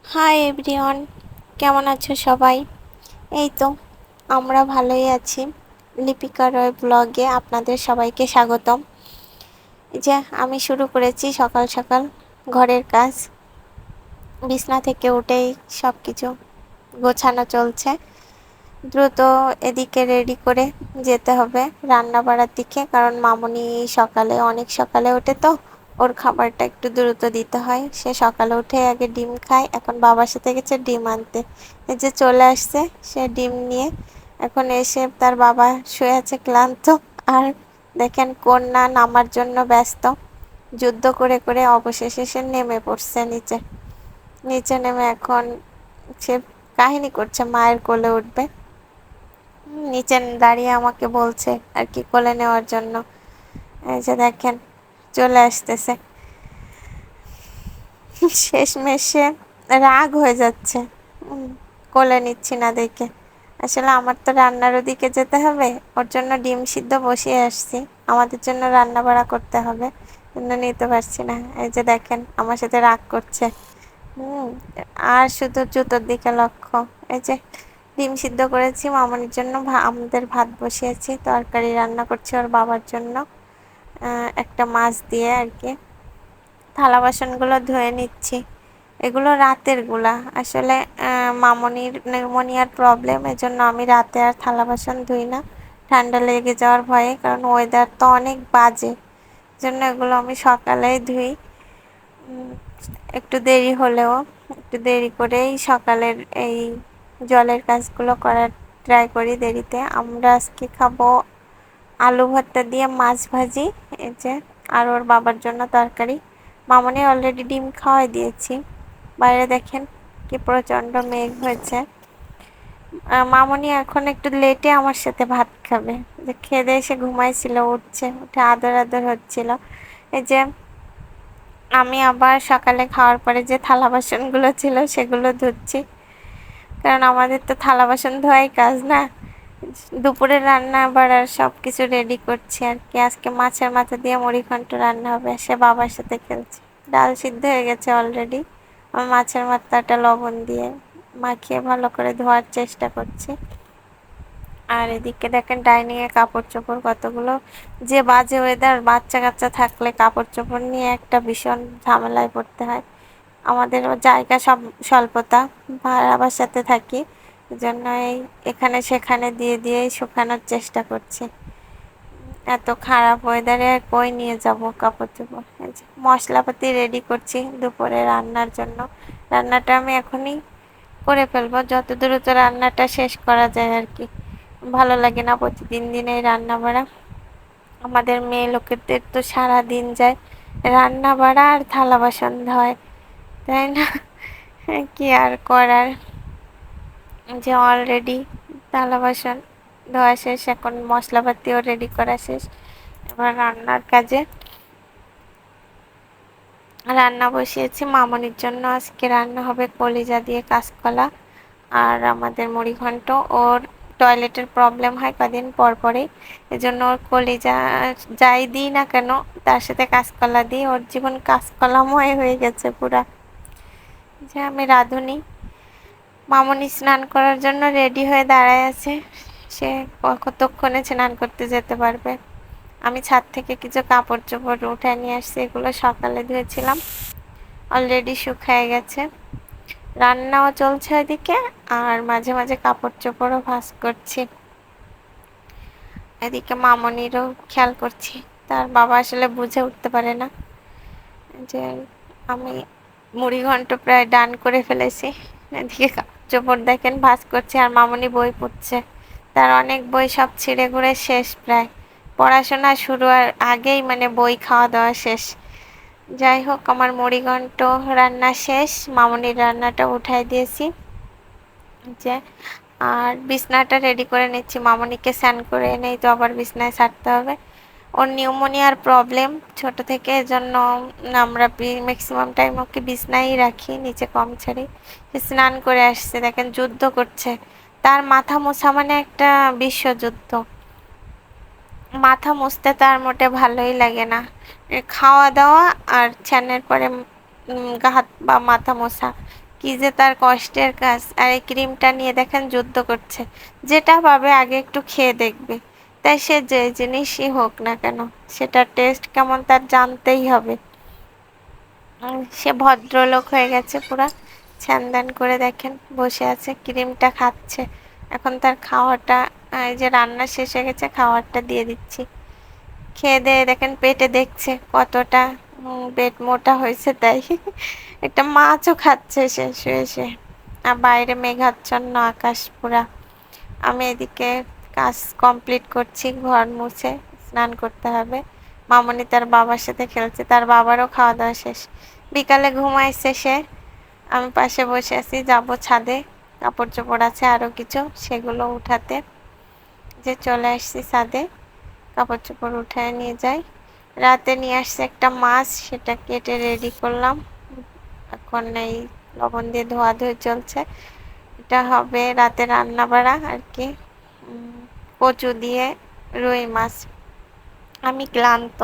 Hi everyone, কেমন আছো সবাই? এই তো আমরা ভালোই আছি। লিপিকা রয় ব্লগে আপনাদের সবাইকে স্বাগতম। এই যে আমি শুরু করেছি সকাল সকাল ঘরের কাজ। বিছনা থেকে উঠেই সব কিছু গোছানো চলছে। দ্রুত এদিকে রেডি করে যেতে হবে রান্না বাড়ার দিকে, কারণ মামুনি অনেক সকালে ওঠে, তো ওর খাবারটা একটু দ্রুত দিতে হয়। সে সকালে উঠে আগে ডিম খায়, এখন বাবার সাথে গেছে ডিম আনতে। এই যে চলে আসছে সে ডিম নিয়ে। এখন এসে তার বাবা শুয়ে আছে ক্লান্ত, আর দেখেন কন্যা নামার জন্য ব্যস্ত। যুদ্ধ করে করে অবশেষে সে নেমে পড়ছে নিচে। নিচে নেমে এখন সে কাহিনী করছে মায়ের কোলে উঠবে। নিচে দাঁড়িয়ে আমাকে বলছে আর কি কোলে নেওয়ার জন্য। এই যে দেখেন চলে আসতেছে। শেষমেশ সে রাগ হয়ে যাচ্ছে কোলে নিচ্ছি না দেখে। আসলে আমার তো রান্নার ওদিকে যেতে হবে, ওর জন্য ডিম সিদ্ধ বসিয়ে আসছি, আমাদের জন্য রান্না বাড়া করতে হবে, কিন্তু নিতে পারছি না। এই যে দেখেন আমার সাথে রাগ করছে। হুম আর শুধু জুতোর দিকে লক্ষ্য। এই যে ডিম সিদ্ধ করেছি মামনির জন্য, আমাদের ভাত বসিয়েছি, তরকারি রান্না করছি ওর বাবার জন্য, একটা মাছ দিয়ে আর কি। থালা বাসনগুলো ধুয়ে নিচ্ছি, এগুলো রাতের গুলা। আসলে মামনির নিউমোনিয়ার প্রবলেম, এজন্য আমি রাতে আর থালা বাসন ধুই না, ঠান্ডা লেগে যাওয়ার ভয়ে, কারণ ওয়েদার তো অনেক বাজে, জন্য এগুলো আমি সকালেই ধুই। একটু দেরি হলেও একটু দেরি করেই সকালের এই জলের কাজগুলো করার ট্রাই করি দেরিতে। আমরা আজকে খাবো আলু ভর্তা দিয়ে মাছ ভাজি, এই যে, আর ওর বাবার জন্য তরকারি। মামনি অলরেডি ডিম খাওয়াই দিয়েছি। বাইরে দেখেন কি প্রচন্ড মেঘ হয়েছে। মামনি এখন একটু লেটে আমার সাথে ভাত খাবে, যে খেয়ে দিয়ে এসে ঘুমাইছিল, উঠছে, উঠে আদর আদর হচ্ছিল। এই যে আমি আবার সকালে খাওয়ার পরে যে থালা বাসনগুলো ছিল সেগুলো ধুচ্ছি, কারণ আমাদের তো থালা বাসন ধোয়াই কাজ না। দুপুরে রান্না বাড়ার সব কিছু রেডি করছি আর কি। আজকে মাছের মাথা দিয়ে মুড়িঘণ্ট রান্না হবে, সে বাবার সাথে খেলছে। ডাল সিদ্ধ হয়ে গেছে অলরেডি, আমি মাছের মাথাটা লবণ দিয়ে মাখিয়ে ভালো করে ধোয়ার চেষ্টা করছি। আর এদিকে দেখেন ডাইনিং এ কাপড় চোপড় কতগুলো, যে বাজে ওয়েদার, বাচ্চা কাচ্চা থাকলে কাপড় চোপড় নিয়ে একটা ভীষণ ঝামেলায় পড়তে হয়। আমাদের জায়গা সব স্বল্পতা, ভাড়া বাসাতে থাকি, এজন্য এখানে সেখানে দিয়ে দিয়েই শুকানোর চেষ্টা করছি। এত খারাপ ওয়েদারে আর কই নিয়ে যাব কাপড় চোপড়। মশলাপাতি রেডি করছি দুপুরে রান্নার জন্য। রান্নাটা আমি এখনই করে ফেলবো, যত দ্রুত রান্নাটা শেষ করা যায় আর কি। ভালো লাগে না প্রতিদিন দিন এই রান্না বাড়া। আমাদের মেয়ে লোকেদের তো সারা দিন যায় রান্না বাড়া আর থালা বাসন ধোয়, তাই না? কি আর করার। যে অলরেডি থালা বাসন ধোয়া শেষ, এখন মশলাপাতিও রেডি করা শেষ, এবার রান্নার কাজে। রান্না বসিয়েছি মামনির জন্য, আজকে রান্না হবে কলিজা দিয়ে কাঁচকলা আর আমাদের মুড়িঘণ্ট। ওর টয়লেটের প্রবলেম হয় কদিন পর পরেই, এজন্য ওর কলিজা যাই দিই না কেন তার সাথে কাঁচকলা দিই, ওর জীবন কাঁচকলাময় হয়ে গেছে পুরা। যে আমি রাঁধুনি, মামনি স্নান করার জন্য রেডি হয়ে দাঁড়ায় আছে, সে কতক্ষণে স্নান করতে যেতে পারবে। আমি ছাদ থেকে কিছু কাপড় চোপড় উঠে নিয়ে আসছি, এগুলো সকালে ধুয়েছিলাম, অলরেডি শুকায় গেছে। রান্নাও চলছে ওইদিকে, আর মাঝে মাঝে কাপড় চোপড়ও ভাঁজ করছি। এদিকে মামনিরও খেয়াল করছি, তার বাবা আসলে বুঝে উঠতে পারে না যে আমি মুড়িঘণ্ট প্রায় ডান করে ফেলেছি। এদিকে কাপড় চোপড় দেখেন ভাঁজ করছে, আর মামনি বই পড়ছে। তার অনেক বই সব ছিঁড়ে ঘুরে শেষ, প্রায় পড়াশোনা শুরু আর আগেই মানে বই খাওয়া দাওয়া শেষ। যাই হোক, আমার মুড়িঘণ্ট রান্না শেষ, মামনির রান্নাটা উঠাই দিয়েছি যে। আর বিছনাটা রেডি করে নিচ্ছি, মামনিকে স্নান করে এনেই তো আবার বিছনায় ছাড়তে হবে। ওর নিউমোনিয়ার প্রবলেম ছোট থেকে, এজন্য আমরা ম্যাক্সিমাম টাইম ওকে বিছনায়ই রাখি, নিচে কম ছাড়ি। স্নান করে আসছে, দেখেন যুদ্ধ করছে, তার মাথা মোছা মানে একটা বিশ্বযুদ্ধ। মাথা মুছতে তার মোটে ভালোই লাগে না, খাওয়া দাওয়া আর স্নানের পরে গা হাত বা মাথা মোছা, কি যে তার কষ্টের কাজ। আর এই ক্রিমটা নিয়ে দেখেন যুদ্ধ করছে, যেটা পাবে আগে একটু খেয়ে দেখবে। তাই সে যে জিনিসই হোক না কেন, সেটার টেস্ট কেমন তার জানতেই হবে। সে ভদ্রলোক হয়ে গেছে পুরা, ছ্যান করে দেখেন বসে আছে, ক্রিমটা খাচ্ছে। এখন তার খাওয়াটা, এই যে রান্না শেষ হয়ে গেছে, খাওয়ারটা দিয়ে দিচ্ছি। খেয়ে দিয়ে দেখেন পেটে দেখছে কতটা পেট মোটা হয়েছে, তাই একটা মাছও খাচ্ছে সে শুয়ে শুয়ে। আর বাইরে মেঘাচ্ছন্ন আকাশ পুরা। আমি এদিকে কাজ কমপ্লিট করছি, ঘর মুছে স্নান করতে হবে। মামনি তার বাবার সাথে খেলছে, তার বাবারও খাওয়া দাওয়া শেষ, বিকালে ঘুমাইছে সে। আমি পাশে বসে আছি, যাব ছাদে, কাপড় চোপড় আছে আরো কিছু, সেগুলো উঠাতে। যে চলে আসছি ছাদে, কাপড় চোপড় উঠায় নিয়ে যাই। রাতে নিয়ে আসছে একটা মাছ, সেটা কেটে রেডি করলাম। এখন এই লবণ দিয়ে ধোয়াধুয়ি চলছে। এটা হবে রাতে রান্না বাড়া আর কি, কচু দিয়ে রুই মাছ। আমি ক্লান্ত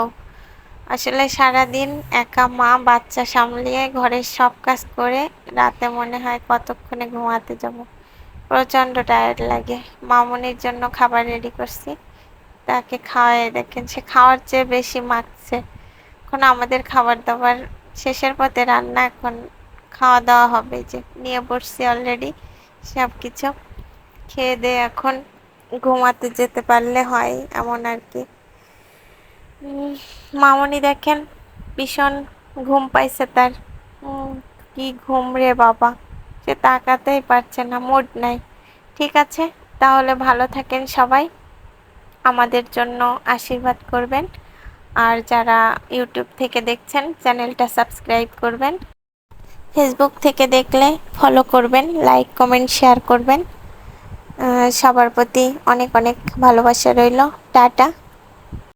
আসলে, সারাদিন একা মা বাচ্চা সামলিয়ে ঘরের সব কাজ করে রাতে মনে হয় কতক্ষণে ঘুমাতে যাব। প্রচন্ড টায়ার্ড লাগে। মামনির জন্য খাবার রেডি করছি, তাকে খাওয়াই দেখেন সে খাওয়ার চেয়ে বেশি মাখছে। এখন আমাদের খাবার দাবার শেষের পথে, রান্না এখন খাওয়া দাওয়া হবে, যে নিয়ে বসছি অলরেডি সব কিছু। খেয়ে দিয়ে এখন ঘুমাতে যেতে পারলে হয় এমন আর কি। মামনি দেখেন ভীষণ ঘুম পাইছে তার। কি ঘুম রে বাবা, সে তাকাতেই পারছে না, মুড নাই। ঠিক আছে, তাহলে ভালো থাকেন সবাই, আমাদের জন্য আশীর্বাদ করবেন। আর যারা ইউটিউব থেকে দেখছেন চ্যানেলটা সাবস্ক্রাইব করবেন, ফেসবুক থেকে দেখলে ফলো করবেন, লাইক কমেন্ট শেয়ার করবেন। সবার প্রতি অনেক অনেক ভালোবাসা রইল। টাটা।